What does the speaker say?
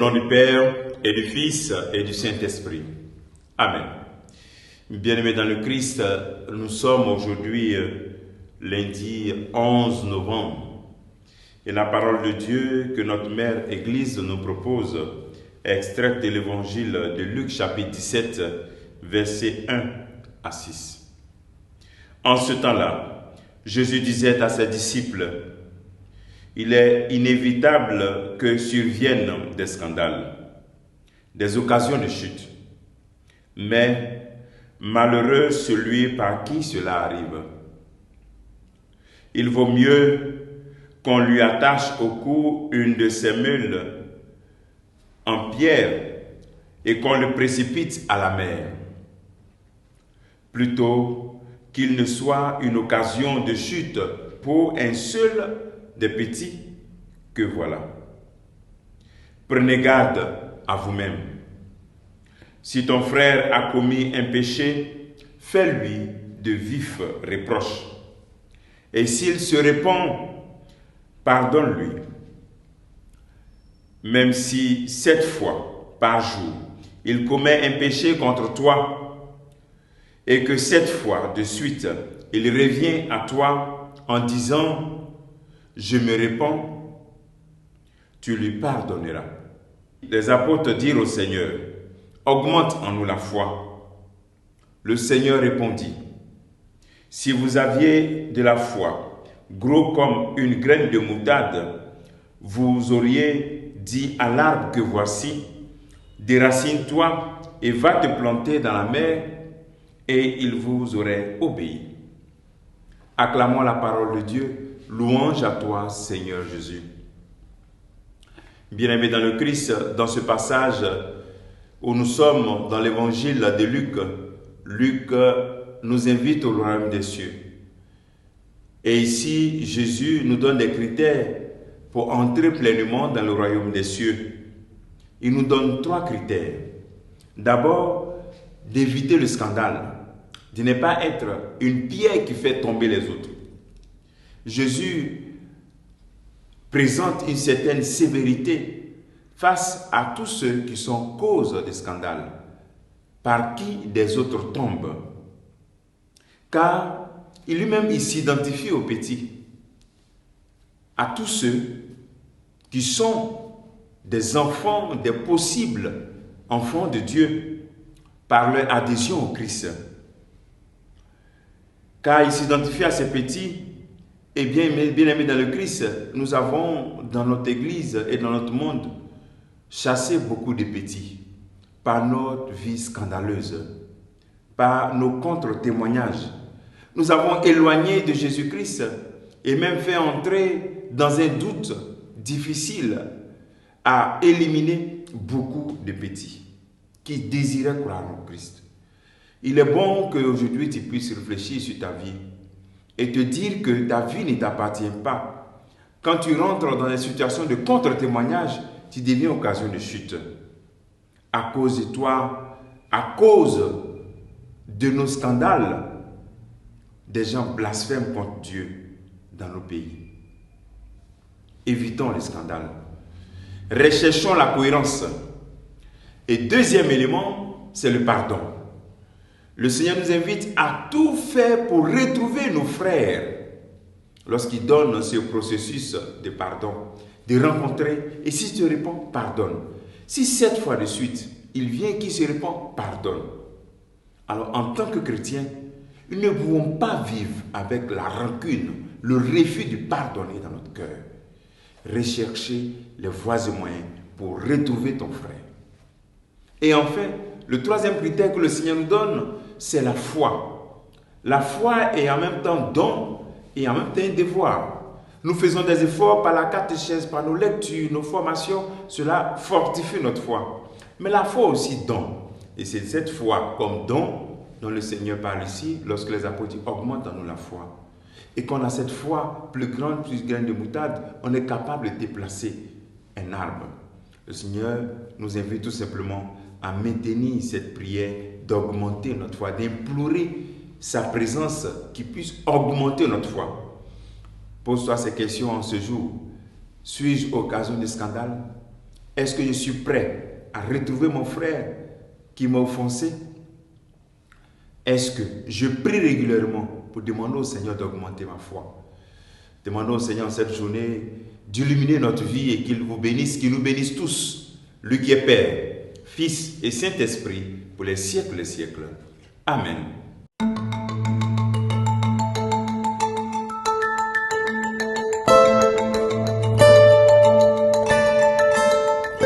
nom du Père et du Fils et du Saint-Esprit. Amen. Bien-aimés dans le Christ, nous sommes aujourd'hui lundi 11 novembre. Et la parole de Dieu que notre Mère Église nous propose est extraite de l'évangile de Luc chapitre 17, versets 1 à 6. En ce temps-là, Jésus disait à ses disciples: il est inévitable que surviennent des scandales, des occasions de chute. Mais malheureux celui par qui cela arrive. Il vaut mieux qu'on lui attache au cou une de ses meules en pierre et qu'on le précipite à la mer, plutôt qu'il ne soit une occasion de chute pour un seul des petits que voilà. Prenez garde à vous-même. Si ton frère a commis un péché, fais-lui de vifs reproches. Et s'il se répand, pardonne-lui. Même si 7 fois par jour, il commet un péché contre toi, et que 7 fois de suite, il revient à toi en disant: je me répands, tu lui pardonneras. Les apôtres dirent au Seigneur: augmente en nous la foi. Le Seigneur répondit: si vous aviez de la foi, gros comme une graine de moutarde, vous auriez dit à l'arbre que voici: déracine-toi et va te planter dans la mer, et il vous aurait obéi. Acclamons la parole de Dieu. Louange à toi, Seigneur Jésus. Bien-aimés dans le Christ, dans ce passage où nous sommes dans l'évangile de Luc, Luc nous invite au royaume des cieux. Et ici, Jésus nous donne des critères pour entrer pleinement dans le royaume des cieux. Il nous donne 3 critères. D'abord, d'éviter le scandale, de ne pas être une pierre qui fait tomber les autres. Jésus présente une certaine sévérité face à tous ceux qui sont cause des scandales, par qui des autres tombent. Car il lui-même s'identifie aux petits, à tous ceux qui sont des enfants, des possibles enfants de Dieu, par leur adhésion au Christ. Car il s'identifie à ces petits. Eh bien, bien-aimés dans le Christ, nous avons dans notre Église et dans notre monde chassé beaucoup de petits par notre vie scandaleuse, par nos contre-témoignages. Nous avons éloigné de Jésus-Christ et même fait entrer dans un doute difficile à éliminer beaucoup de petits qui désiraient croire en Christ. Il est bon qu'aujourd'hui tu puisses réfléchir sur ta vie et te dire que ta vie ne t'appartient pas. Quand tu rentres dans des situations de contre-témoignage, tu deviens occasion de chute. À cause de toi, à cause de nos scandales, des gens blasphèment contre Dieu dans nos pays. Évitons les scandales. Recherchons la cohérence. Et deuxième élément, c'est le pardon. Le Seigneur nous invite à tout faire pour retrouver nos frères lorsqu'il donne ce processus de pardon, de rencontrer, et si tu réponds, pardonne. Si 7 fois de suite, il vient qui se répond, pardonne. Alors en tant que chrétien, nous ne pouvons pas vivre avec la rancune, le refus de pardonner dans notre cœur. Rechercher les voies et moyens pour retrouver ton frère. Et enfin, le troisième critère que le Seigneur nous donne, c'est la foi. La foi est en même temps don et en même temps un devoir. Nous faisons des efforts par la catéchèse, par nos lectures, nos formations. Cela fortifie notre foi. Mais la foi aussi don. Et c'est cette foi comme don dont le Seigneur parle ici lorsque les apôtres disent augmente en nous la foi. Et qu'on a cette foi plus grande, plus graine de moutarde, on est capable de déplacer un arbre. Le Seigneur nous invite tout simplement à maintenir cette prière, d'augmenter notre foi, d'implorer sa présence qui puisse augmenter notre foi. Pose-toi ces questions en ce jour. Suis-je occasion de scandale? Est-ce que je suis prêt à retrouver mon frère qui m'a offensé? Est-ce que je prie régulièrement pour demander au Seigneur d'augmenter ma foi? Demandons au Seigneur cette journée d'illuminer notre vie et qu'il vous bénisse, qu'il nous bénisse tous, lui qui est Père, Fils et Saint-Esprit, pour les siècles. Amen.